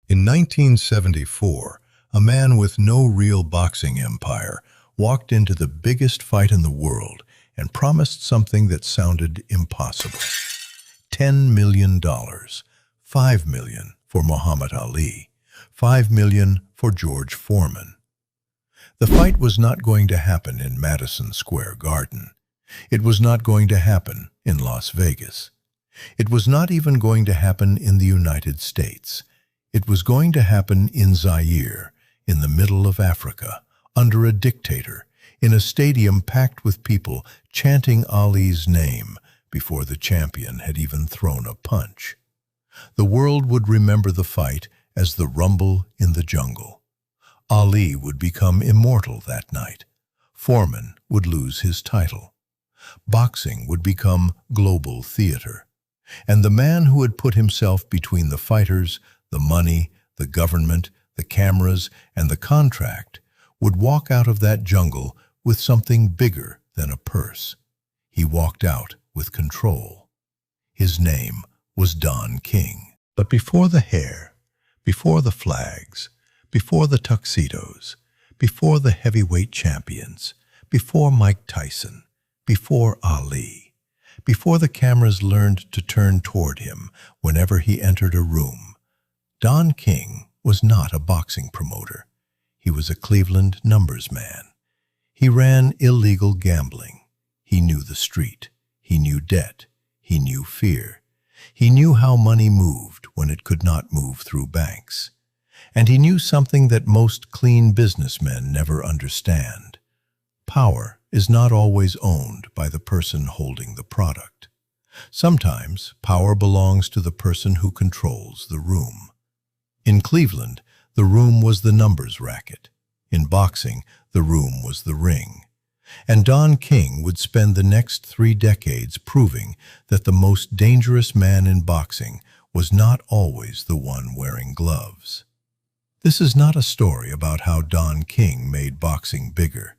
In 1974, a man with no real boxing empire walked into the biggest fight in the world and promised something that sounded impossible. $10 million, $5 million for Muhammad Ali, $5 million for George Foreman. The fight was not going to happen in Madison Square Garden. It was not going to happen in Las Vegas. It was not even going to happen in the United States. It was going to happen in Zaire, in the middle of Africa, under a dictator, in a stadium packed with people chanting Ali's name before the champion had even thrown a punch. The world would remember the fight as the rumble in the jungle. Ali would become immortal that night. Foreman would lose his title. Boxing would become global theater. And the man who had put himself between the fighters, the money, the government, the cameras, and the contract would walk out of that jungle with something bigger than a purse. He walked out with control. His name was Don King. But before the hair, before the flags, before the tuxedos, before the heavyweight champions, before Mike Tyson, before Ali, before the cameras learned to turn toward him whenever he entered a room, Don King was not a boxing promoter. He was a Cleveland numbers man. He ran illegal gambling. He knew the street. He knew debt. He knew fear. He knew how money moved when it could not move through banks. And he knew something that most clean businessmen never understand. Power is not always owned by the person holding the product. Sometimes power belongs to the person who controls the room. In Cleveland, the room was the numbers racket. In boxing, the room was the ring. And Don King would spend the next 3 decades proving that the most dangerous man in boxing was not always the one wearing gloves. This is not a story about how Don King made boxing bigger.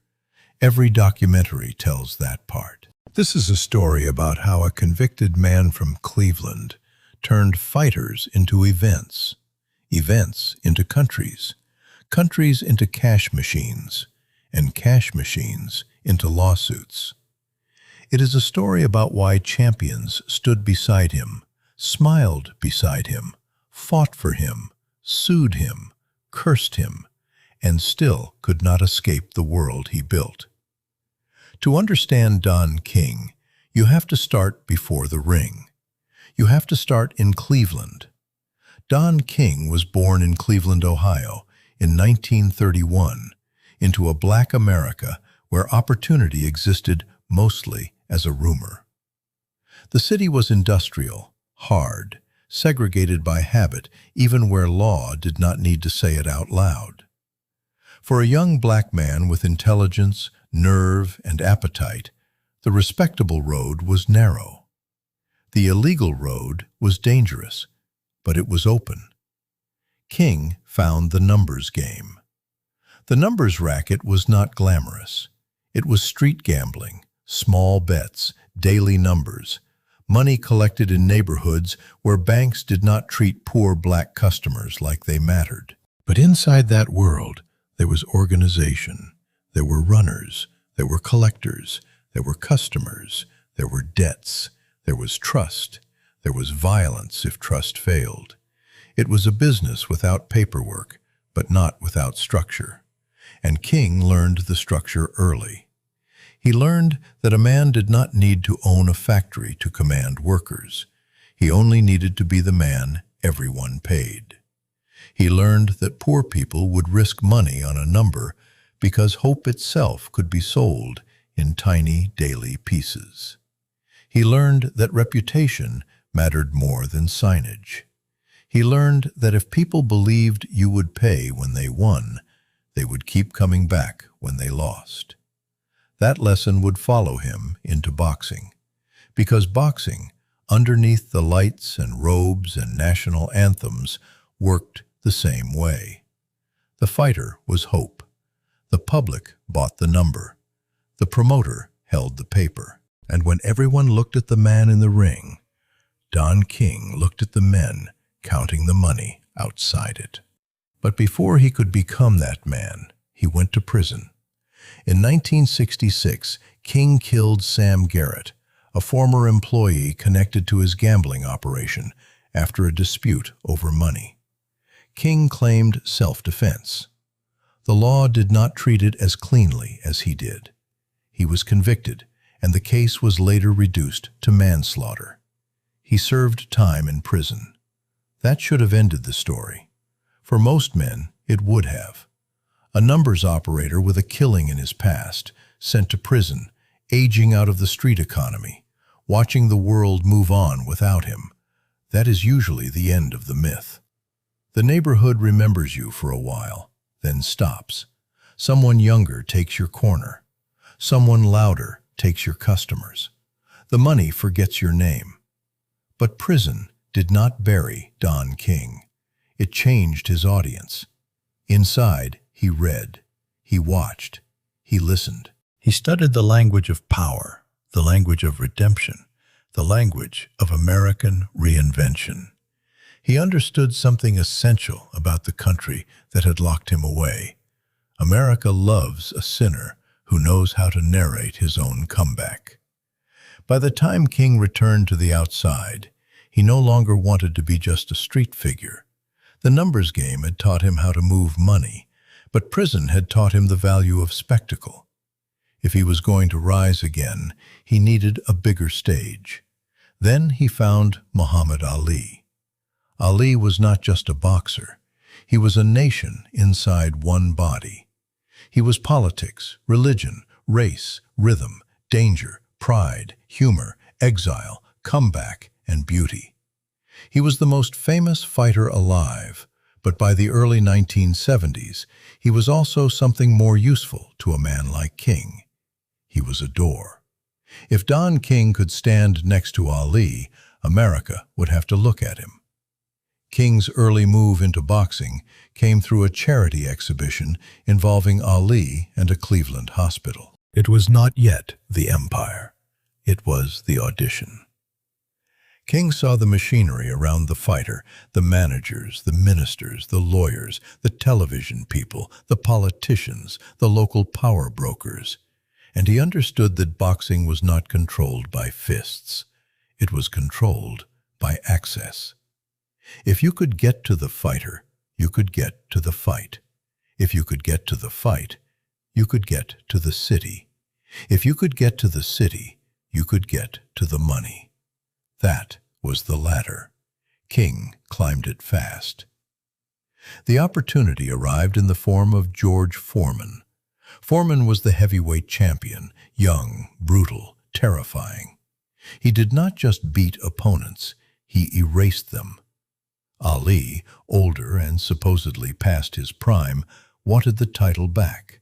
Every documentary tells that part. This is a story about how a convicted man from Cleveland turned fighters into events, events into countries, countries into cash machines, and cash machines into lawsuits. It is a story about why champions stood beside him, smiled beside him, fought for him, sued him, cursed him, and still could not escape the world he built. To understand Don King, you have to start before the ring. You have to start in Cleveland. Don King was born in Cleveland, Ohio, in 1931, into a black America where opportunity existed mostly as a rumor. The city was industrial, hard, segregated by habit, even where law did not need to say it out loud. For a young black man with intelligence, nerve, and appetite, the respectable road was narrow. The illegal road was dangerous, but it was open. King found the numbers game. The numbers racket was not glamorous. It was street gambling, small bets, daily numbers, money collected in neighborhoods where banks did not treat poor black customers like they mattered. But inside that world, there was organization. There were runners. There were collectors. There were customers. There were debts. There was trust. There was violence if trust failed. It was a business without paperwork, but not without structure. And King learned the structure early. He learned that a man did not need to own a factory to command workers. He only needed to be the man everyone paid. He learned that poor people would risk money on a number because hope itself could be sold in tiny daily pieces. He learned that reputation mattered more than signage. He learned that if people believed you would pay when they won, they would keep coming back when they lost. That lesson would follow him into boxing, because boxing, underneath the lights and robes and national anthems, worked the same way. The fighter was hope. The public bought the number. The promoter held the paper. And when everyone looked at the man in the ring, Don King looked at the men counting the money. outside it. But before he could become that man, he went to prison. In 1966, King killed Sam Garrett, a former employee connected to his gambling operation, after a dispute over money. King claimed self-defense. The law did not treat it as cleanly as he did. He was convicted, and the case was later reduced to manslaughter. He served time in prison. That should have ended the story. For most men, it would have. A numbers operator with a killing in his past, sent to prison, aging out of the street economy, watching the world move on without him. That is usually the end of the myth. The neighborhood remembers you for a while, then stops. Someone younger takes your corner. Someone louder takes your customers. The money forgets your name. But prison did not bury Don King. It changed his audience. Inside, he read, he watched, he listened. He studied the language of power, the language of redemption, the language of American reinvention. He understood something essential about the country that had locked him away. America loves a sinner who knows how to narrate his own comeback. By the time King returned to the outside, he no longer wanted to be just a street figure. The numbers game had taught him how to move money, but prison had taught him the value of spectacle. If he was going to rise again, he needed a bigger stage. Then he found Muhammad Ali. Ali was not just a boxer. He was a nation inside one body. He was politics, religion, race, rhythm, danger, pride, humor, exile, comeback, and beauty. He was the most famous fighter alive, but by the early 1970s, he was also something more useful to a man like King. He was a door. If Don King could stand next to Ali, America would have to look at him. King's early move into boxing came through a charity exhibition involving Ali and a Cleveland hospital. It was not yet the empire. It was the audition. King saw the machinery around the fighter, the managers, the ministers, the lawyers, the television people, the politicians, the local power brokers. And he understood that boxing was not controlled by fists. It was controlled by access. If you could get to the fighter, you could get to the fight. If you could get to the fight, you could get to the city. If you could get to the city, you could get to the money. That was the ladder. King climbed it fast. The opportunity arrived in the form of George Foreman. Foreman was the heavyweight champion, young, brutal, terrifying. He did not just beat opponents, he erased them. Ali, older and supposedly past his prime, wanted the title back.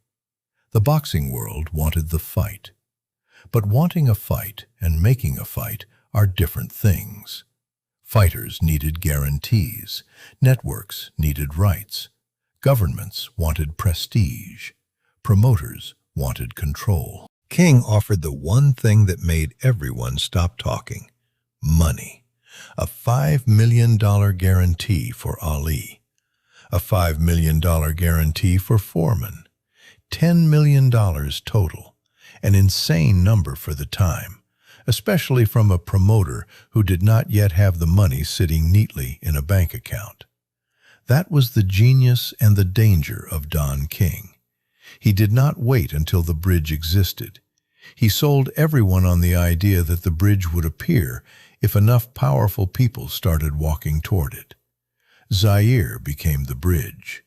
The boxing world wanted the fight. But wanting a fight and making a fight are different things. Fighters needed guarantees. Networks needed rights. Governments wanted prestige. Promoters wanted control. King offered the one thing that made everyone stop talking: money. A $5 million guarantee for Ali. A $5 million guarantee for Foreman. $10 million total. An insane number for the time, especially from a promoter who did not yet have the money sitting neatly in a bank account. That was the genius and the danger of Don King. He did not wait until the bridge existed. He sold everyone on the idea that the bridge would appear if enough powerful people started walking toward it. Zaire became the bridge.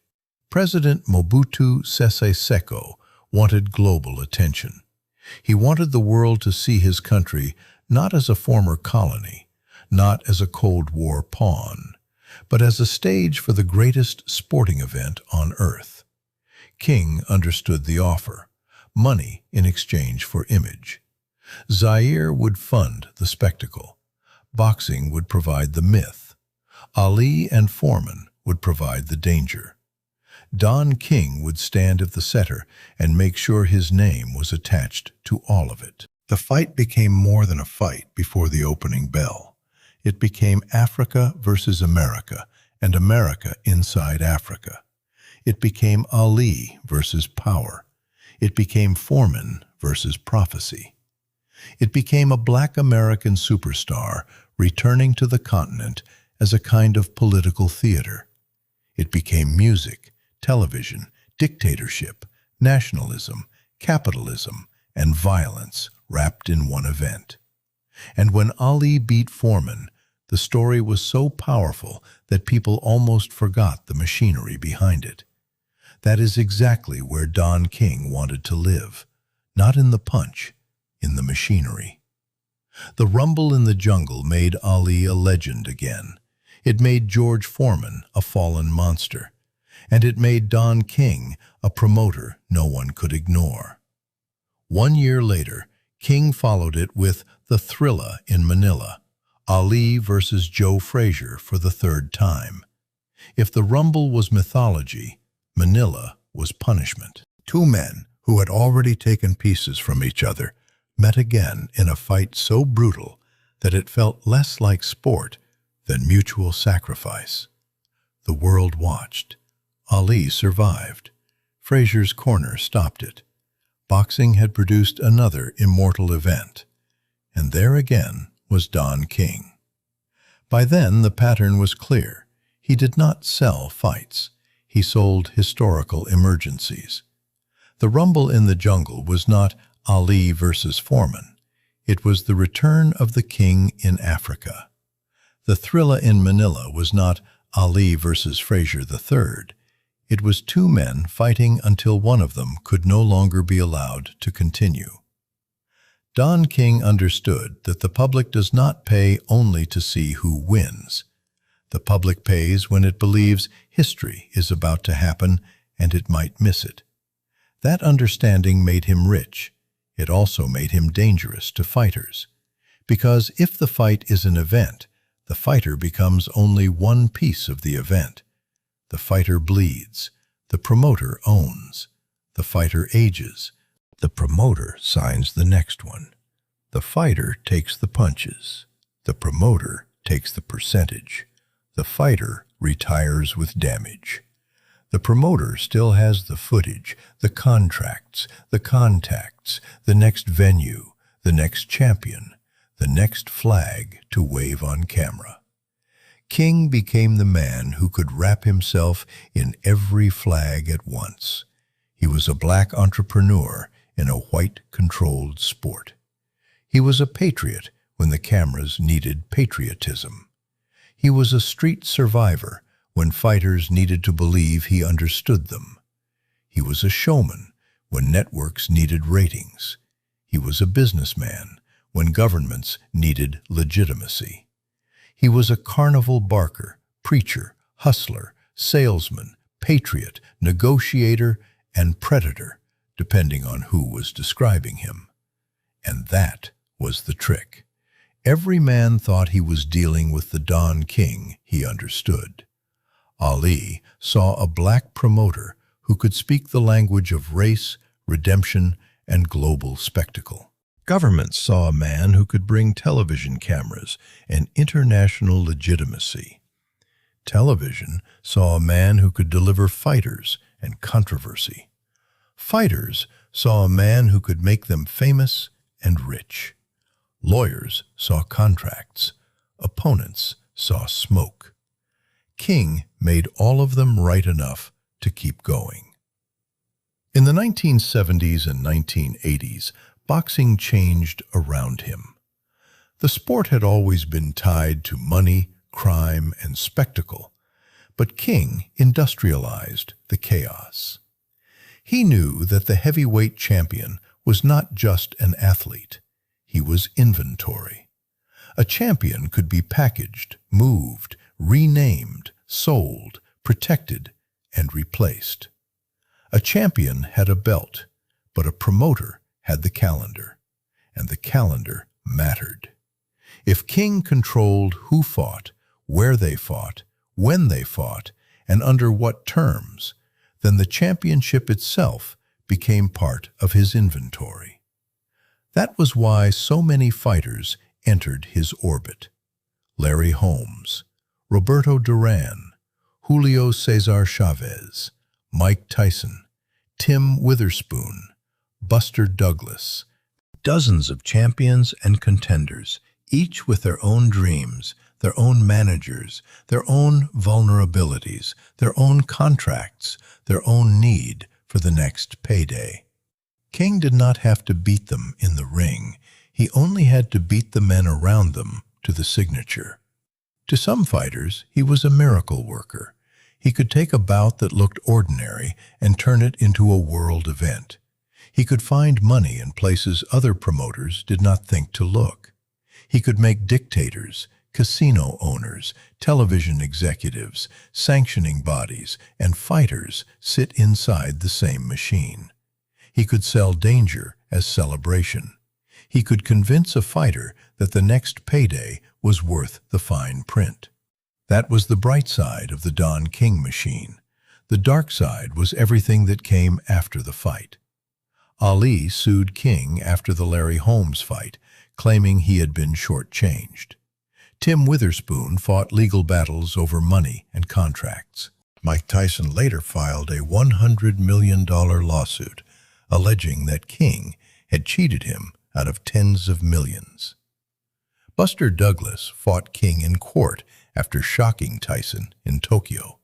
President Mobutu Sese Seko wanted global attention. He wanted the world to see his country not as a former colony, not as a Cold War pawn, but as a stage for the greatest sporting event on earth. King understood the offer: money in exchange for image. Zaire would fund the spectacle. Boxing would provide the myth. Ali and Foreman would provide the danger. Don King would stand at the center and make sure his name was attached to all of it. The fight became more than a fight before the opening bell. It became Africa versus America, and America inside Africa. It became Ali versus power. It became Foreman versus prophecy. It became a black American superstar returning to the continent as a kind of political theater. It became music, television, dictatorship, nationalism, capitalism, and violence wrapped in one event. And when Ali beat Foreman, the story was so powerful that people almost forgot the machinery behind it. That is exactly where Don King wanted to live, not in the punch, in the machinery. The rumble in the jungle made Ali a legend again. It made George Foreman a fallen monster. And it made Don King a promoter no one could ignore. 1 year later, King followed it with The Thriller in Manila, Ali versus Joe Frazier for the third time. If the rumble was mythology, Manila was punishment. Two men who had already taken pieces from each other met again in a fight so brutal that it felt less like sport than mutual sacrifice. The world watched. Ali survived. Frazier's corner stopped it. Boxing had produced another immortal event. And there again was Don King. By then the pattern was clear. He did not sell fights. He sold historical emergencies. The rumble in the jungle was not Ali versus Foreman. It was the return of the king in Africa. The Thriller in Manila was not Ali versus Frazier III. It was two men fighting until one of them could no longer be allowed to continue. Don King understood that the public does not pay only to see who wins. The public pays when it believes history is about to happen and it might miss it. That understanding made him rich. It also made him dangerous to fighters. Because if the fight is an event, the fighter becomes only one piece of the event. The fighter bleeds. The promoter owns. The fighter ages. The promoter signs the next one. The fighter takes the punches. The promoter takes the percentage. The fighter retires with damage. The promoter still has the footage, the contracts, the contacts, the next venue, the next champion, the next flag to wave on camera. King became the man who could wrap himself in every flag at once. He was a black entrepreneur in a white-controlled sport. He was a patriot when the cameras needed patriotism. He was a street survivor when fighters needed to believe he understood them. He was a showman when networks needed ratings. He was a businessman when governments needed legitimacy. He was a carnival barker, preacher, hustler, salesman, patriot, negotiator, and predator, depending on who was describing him. And that was the trick. Every man thought he was dealing with the Don King he understood. Ali saw a black promoter who could speak the language of race, redemption, and global spectacle. Governments saw a man who could bring television cameras and international legitimacy. Television saw a man who could deliver fighters and controversy. Fighters saw a man who could make them famous and rich. Lawyers saw contracts. Opponents saw smoke. King made all of them right enough to keep going. In the 1970s and 1980s, boxing changed around him. The sport had always been tied to money, crime, and spectacle, but King industrialized the chaos. He knew that the heavyweight champion was not just an athlete. He was inventory. A champion could be packaged, moved, renamed, sold, protected, and replaced. A champion had a belt, but a promoter had the calendar, and the calendar mattered. If King controlled who fought, where they fought, when they fought, and under what terms, then the championship itself became part of his inventory. That was why so many fighters entered his orbit. Larry Holmes, Roberto Duran, Julio Cesar Chavez, Mike Tyson, Tim Witherspoon, Buster Douglas. Dozens of champions and contenders, each with their own dreams, their own managers, their own vulnerabilities, their own contracts, their own need for the next payday. King did not have to beat them in the ring. He only had to beat the men around them to the signature. To some fighters, he was a miracle worker. He could take a bout that looked ordinary and turn it into a world event. He could find money in places other promoters did not think to look. He could make dictators, casino owners, television executives, sanctioning bodies, and fighters sit inside the same machine. He could sell danger as celebration. He could convince a fighter that the next payday was worth the fine print. That was the bright side of the Don King machine. The dark side was everything that came after the fight. Ali sued King after the Larry Holmes fight, claiming he had been shortchanged. Tim Witherspoon fought legal battles over money and contracts. Mike Tyson later filed a $100 million lawsuit, alleging that King had cheated him out of tens of millions. Buster Douglas fought King in court after shocking Tyson in Tokyo.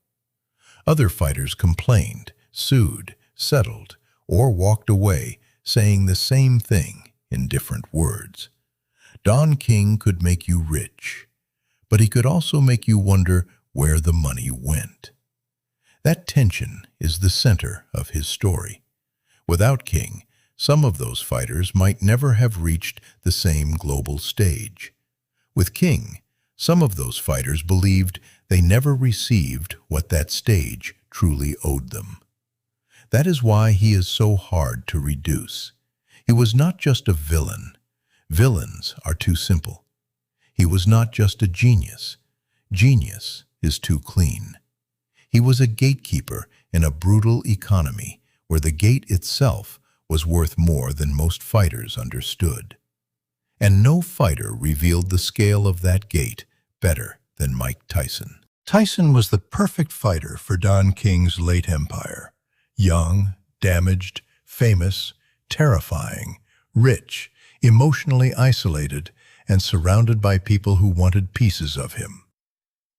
Other fighters complained, sued, settled, or walked away, saying the same thing in different words. Don King could make you rich, but he could also make you wonder where the money went. That tension is the center of his story. Without King, some of those fighters might never have reached the same global stage. With King, some of those fighters believed they never received what that stage truly owed them. That is why he is so hard to reduce. He was not just a villain. Villains are too simple. He was not just a genius. Genius is too clean. He was a gatekeeper in a brutal economy where the gate itself was worth more than most fighters understood. And no fighter revealed the scale of that gate better than Mike Tyson. Tyson was the perfect fighter for Don King's late empire. Young, damaged, famous, terrifying, rich, emotionally isolated, and surrounded by people who wanted pieces of him.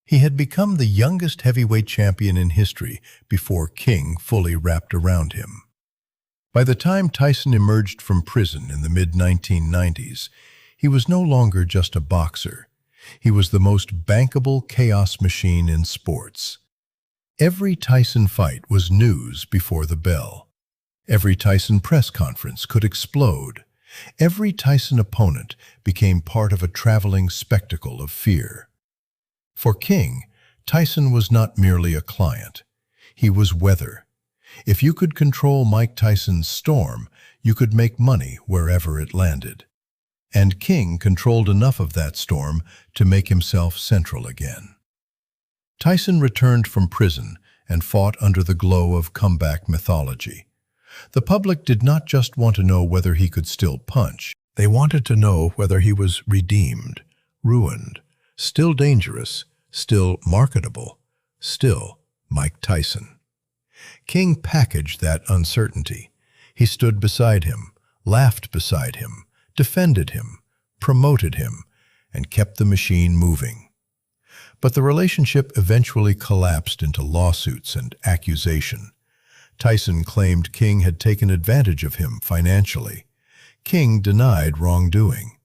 He had become the youngest heavyweight champion in history before King fully wrapped around him. By the time Tyson emerged from prison in the mid-1990s, he was no longer just a boxer. He was the most bankable chaos machine in sports. Every Tyson fight was news before the bell. Every Tyson press conference could explode. Every Tyson opponent became part of a traveling spectacle of fear. For King, Tyson was not merely a client. He was weather. If you could control Mike Tyson's storm, you could make money wherever it landed. And King controlled enough of that storm to make himself central again. Tyson returned from prison and fought under the glow of comeback mythology. The public did not just want to know whether he could still punch. They wanted to know whether he was redeemed, ruined, still dangerous, still marketable, still Mike Tyson. King packaged that uncertainty. He stood beside him, laughed beside him, defended him, promoted him, and kept the machine moving. But the relationship eventually collapsed into lawsuits and accusation. Tyson claimed King had taken advantage of him financially. King denied wrongdoing.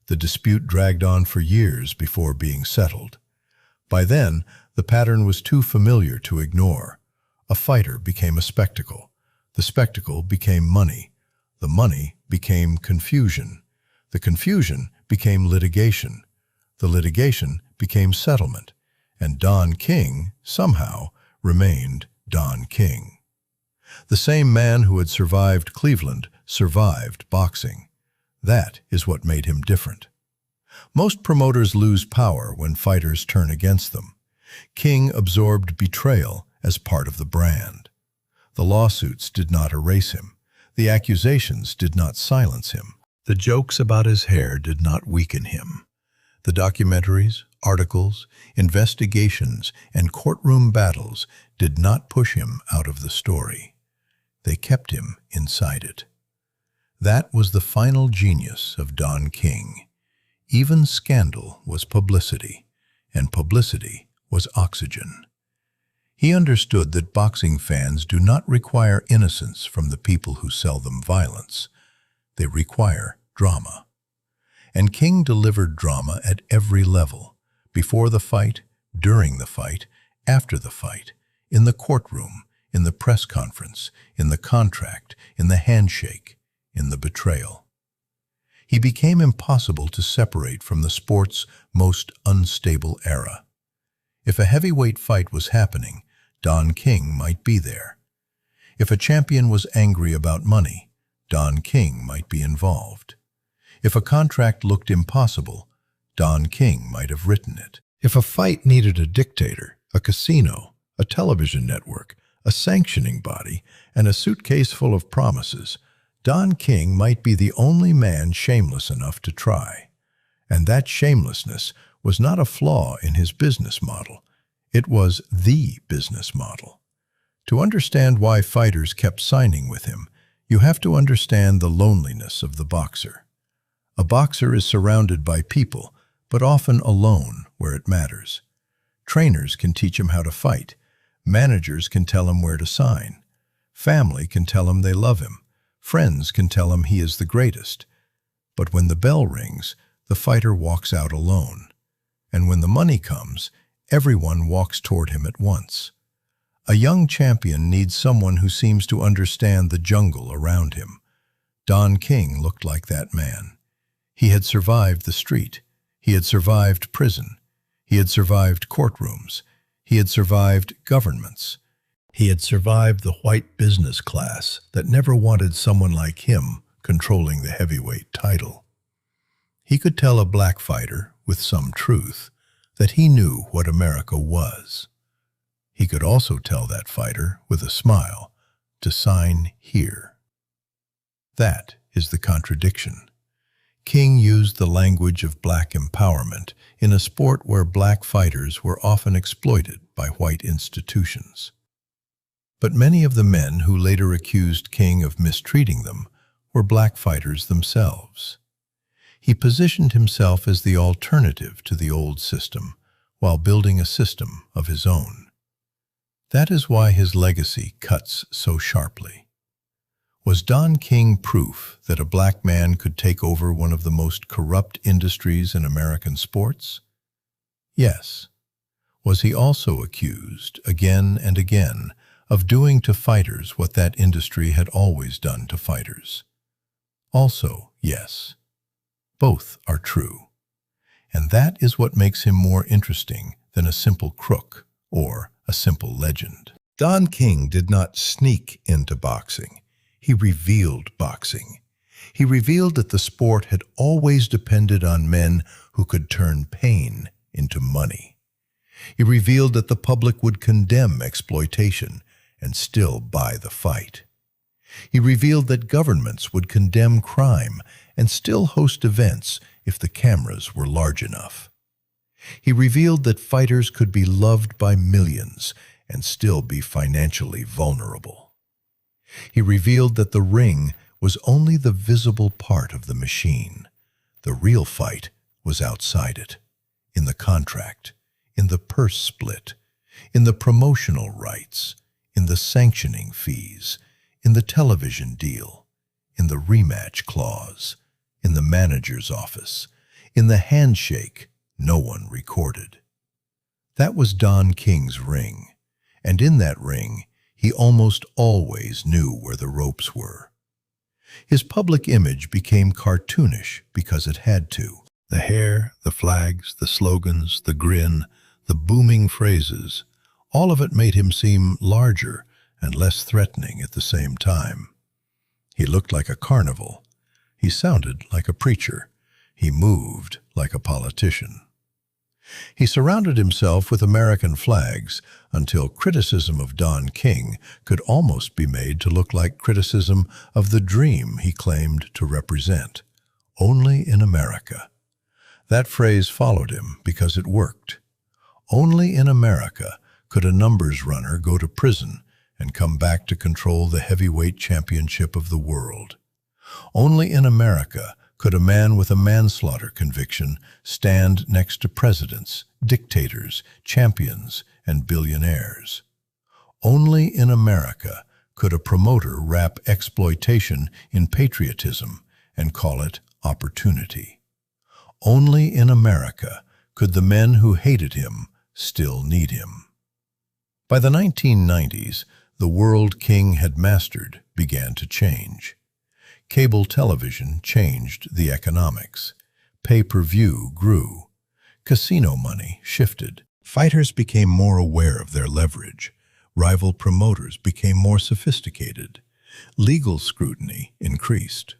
The dispute dragged on for years before being settled. By then, the pattern was too familiar to ignore. A fighter became a spectacle. The spectacle became money. The money became confusion. The confusion became litigation. The litigation became settlement. And Don King, somehow, remained Don King. The same man who had survived Cleveland survived boxing. That is what made him different. Most promoters lose power when fighters turn against them. King absorbed betrayal as part of the brand. The lawsuits did not erase him. The accusations did not silence him. The jokes about his hair did not weaken him. The documentaries, articles, investigations, and courtroom battles did not push him out of the story. They kept him inside it. That was the final genius of Don King. Even scandal was publicity, and publicity was oxygen. He understood that boxing fans do not require innocence from the people who sell them violence. They require drama. And King delivered drama at every level, before the fight, during the fight, after the fight, in the courtroom, in the press conference, in the contract, in the handshake, in the betrayal. He became impossible to separate from the sport's most unstable era. If a heavyweight fight was happening, Don King might be there. If a champion was angry about money, Don King might be involved. If a contract looked impossible, Don King might have written it. If a fight needed a dictator, a casino, a television network, a sanctioning body, and a suitcase full of promises, Don King might be the only man shameless enough to try. And that shamelessness was not a flaw in his business model. It was the business model. To understand why fighters kept signing with him, you have to understand the loneliness of the boxer. A boxer is surrounded by people, but often alone where it matters. Trainers can teach him how to fight. Managers can tell him where to sign. Family can tell him they love him. Friends can tell him he is the greatest. But when the bell rings, the fighter walks out alone. And when the money comes, everyone walks toward him at once. A young champion needs someone who seems to understand the jungle around him. Don King looked like that man. He had survived the street. He had survived prison. He had survived courtrooms. He had survived governments. He had survived the white business class that never wanted someone like him controlling the heavyweight title. He could tell a black fighter, with some truth, that he knew what America was. He could also tell that fighter, with a smile, to sign here. That is the contradiction. King used the language of black empowerment in a sport where black fighters were often exploited by white institutions. But many of the men who later accused King of mistreating them were black fighters themselves. He positioned himself as the alternative to the old system while building a system of his own. That is why his legacy cuts so sharply. Was Don King proof that a black man could take over one of the most corrupt industries in American sports? Yes. Was he also accused, again and again, of doing to fighters what that industry had always done to fighters? Also, yes. Both are true. And that is what makes him more interesting than a simple crook or a simple legend. Don King did not sneak into boxing. He revealed boxing. He revealed that the sport had always depended on men who could turn pain into money. He revealed that the public would condemn exploitation and still buy the fight. He revealed that governments would condemn crime and still host events if the cameras were large enough. He revealed that fighters could be loved by millions and still be financially vulnerable. He revealed that the ring was only the visible part of the machine. The real fight was outside it, in the contract, in the purse split, in the promotional rights, in the sanctioning fees, in the television deal, in the rematch clause, in the manager's office, in the handshake no one recorded. That was Don King's ring, and in that ring, he almost always knew where the ropes were. His public image became cartoonish because it had to. The hair, the flags, the slogans, the grin, the booming phrases, all of it made him seem larger and less threatening at the same time. He looked like a carnival. He sounded like a preacher. He moved like a politician. He surrounded himself with American flags until criticism of Don King could almost be made to look like criticism of the dream he claimed to represent. Only in America. That phrase followed him because it worked. Only in America could a numbers runner go to prison and come back to control the heavyweight championship of the world. Only in America could a man with a manslaughter conviction stand next to presidents, dictators, champions, and billionaires. Only in America could a promoter wrap exploitation in patriotism and call it opportunity. Only in America could the men who hated him still need him. By the 1990s, the world King had mastered began to change. Cable television changed the economics. Pay-per-view grew. Casino money shifted. Fighters became more aware of their leverage. Rival promoters became more sophisticated. Legal scrutiny increased.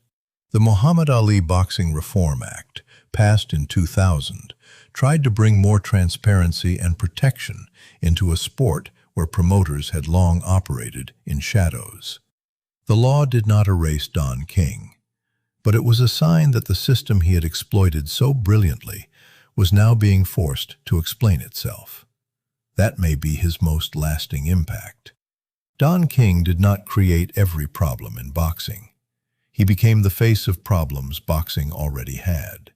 The Muhammad Ali Boxing Reform Act, passed in 2000, tried to bring more transparency and protection into a sport where promoters had long operated in shadows. The law did not erase Don King, but it was a sign that the system he had exploited so brilliantly was now being forced to explain itself. That may be his most lasting impact. Don King did not create every problem in boxing. He became the face of problems boxing already had.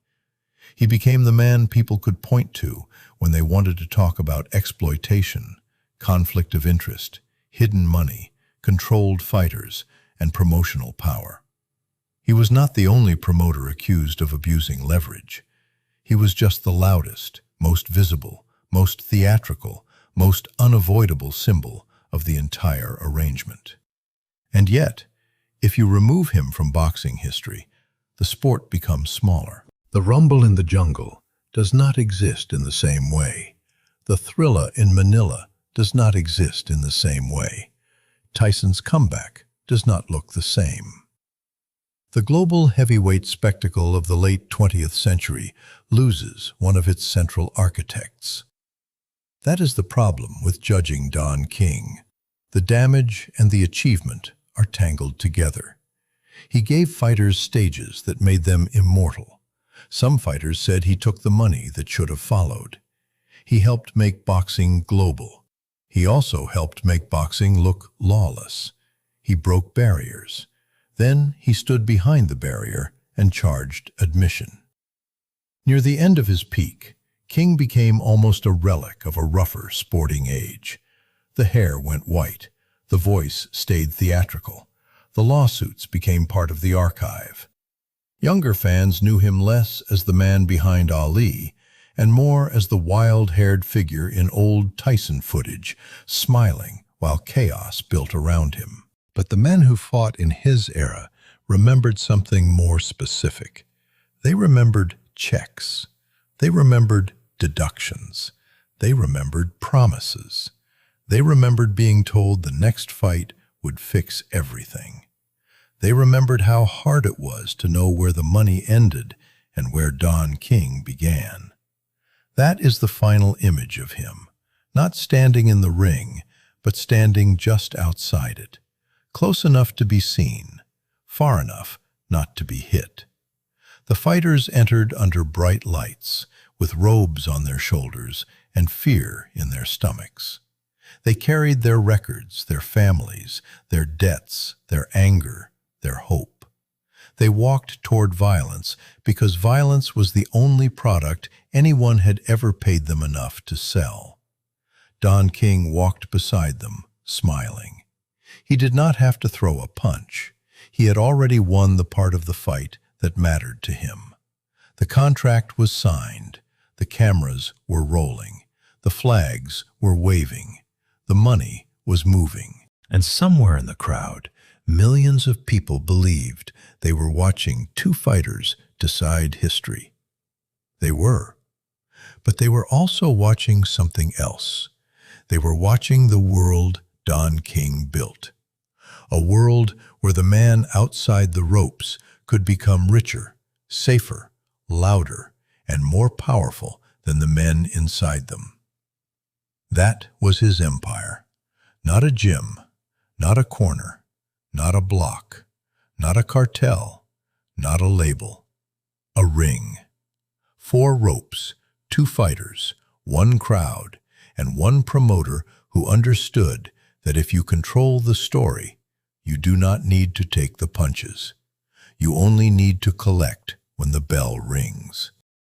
He became the man people could point to when they wanted to talk about exploitation, conflict of interest, hidden money, controlled fighters, and promotional power. He was not the only promoter accused of abusing leverage. He was just the loudest, most visible, most theatrical, most unavoidable symbol of the entire arrangement. And yet, if you remove him from boxing history, the sport becomes smaller. The rumble in the jungle does not exist in the same way. The thriller in Manila does not exist in the same way. Tyson's comeback does not look the same. The global heavyweight spectacle of the late 20th century loses one of its central architects. That is the problem with judging Don King. The damage and the achievement are tangled together. He gave fighters stages that made them immortal. Some fighters said he took the money that should have followed. He helped make boxing global. He also helped make boxing look lawless. He broke barriers. Then he stood behind the barrier and charged admission. Near the end of his peak, King became almost a relic of a rougher sporting age. The hair went white. The voice stayed theatrical. The lawsuits became part of the archive. Younger fans knew him less as the man behind Ali and more as the wild-haired figure in old Tyson footage, smiling while chaos built around him. But the men who fought in his era remembered something more specific. They remembered checks. They remembered deductions. They remembered promises. They remembered being told the next fight would fix everything. They remembered how hard it was to know where the money ended and where Don King began. That is the final image of him, not standing in the ring, but standing just outside it, close enough to be seen, far enough not to be hit. The fighters entered under bright lights, with robes on their shoulders and fear in their stomachs. They carried their records, their families, their debts, their anger, their hope. They walked toward violence because violence was the only product anyone had ever paid them enough to sell. Don King walked beside them, smiling. He did not have to throw a punch. He had already won the part of the fight that mattered to him. The contract was signed. The cameras were rolling. The flags were waving. The money was moving. And somewhere in the crowd, millions of people believed they were watching two fighters decide history. They were. But they were also watching something else. They were watching the world Don King built. A world where the man outside the ropes could become richer, safer, louder, and more powerful than the men inside them. That was his empire. Not a gym, not a corner, not a block, not a cartel, not a label. A ring. 4 ropes, 2 fighters, 1 crowd, and 1 promoter who understood that if you control the story, you do not need to take the punches. You only need to collect when the bell rings.